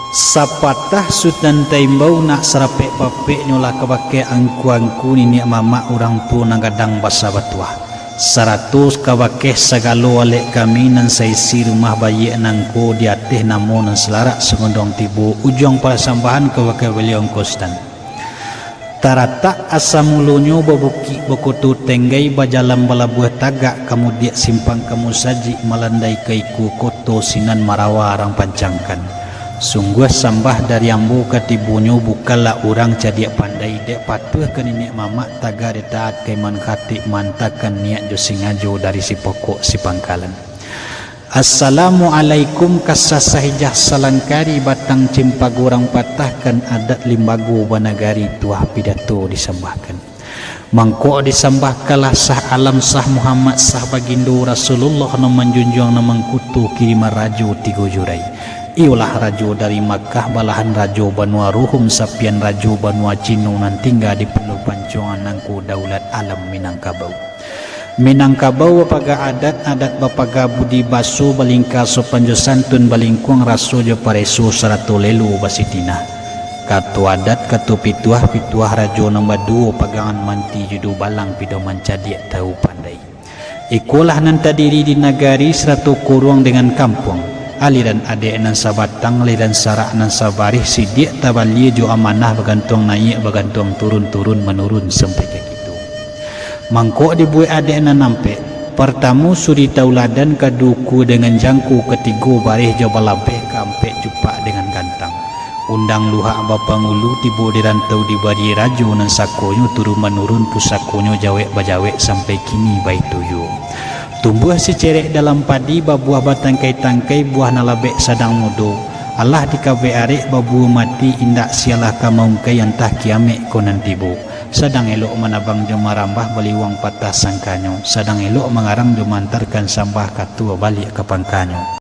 Sapatah sutan taimbau nak serapek papek nyola kabake angku-angku nini mama orang tua nagadang basa batuah 100 kabake sagalo alek kami nan saisi rumah bayi nangko di ateh namo nan selarak segondong tibu ujung para sambahan kabake William Kostan tarata asamulunyo babuki bokutu tenggai bajalam balabuah tagak kamu dia simpang kamu saji melandai kaiku koto sinan marawa arang pancangkan. Sungguh sambah dari ambu katibunyo bukalah orang cadiak pandai dek patuh ke nenek mama taga detaat keman khatik mantakan niat jo singajo dari si pokok si pangkalan. Assalamualaikum kasasahijah salangkari batang cimpagurang patahkan adat limbago banagari tuah pidato disambahkan. Mangko disambah kalah sah alam sah Muhammad sah bagindu Rasulullah na menjunjung na mengkutu kiriman rajo tigo jurai. Iulah rajo dari Makkah balahan rajo Banua Ruhum sapian rajo Banua Cino nan tinggal di Pulau Pancongan nangku daulat alam Minangkabau. Minangkabau bapaga adat bapaga budi baso balingka sopanjo santun balingkuang raso jo pareso sarato lelu basitina. Katu adat katu pituah rajo nombor 2 pagangan manti judu balang pido mancadiak tahu pandai. Ikulah nan terdiri di nagari serato kurung dengan kampung. Aliran adek nan sabatang aliran sarak nan sabarih sidik tabalia jo amanah bagantung naik bagantung turun menurun sampai ke gitu. Mangko dibuat adek nan nampe pertamu suri tauladan kaduku dengan jangku ketigo barih jo balabeh kampe jupak dengan gantang. Undang luha bapa ngulu tibu dirantau di badi rajo nan sakonyo turun menurun pusakonyo jawek bajawek sampai kini baik tuyu. Tumbuh secerek dalam padi babuah batangkai-tangkai buah nalabek sadang mudo. Allah dikabe arek babuah mati indak sialah kamaungkai yang tah kiamek konan tibu. Sadang elok manabang jomarambah baliwang patah sangkanyo. Sadang elok mengarang jomantarkan sambah katua balik ke pangkanyo.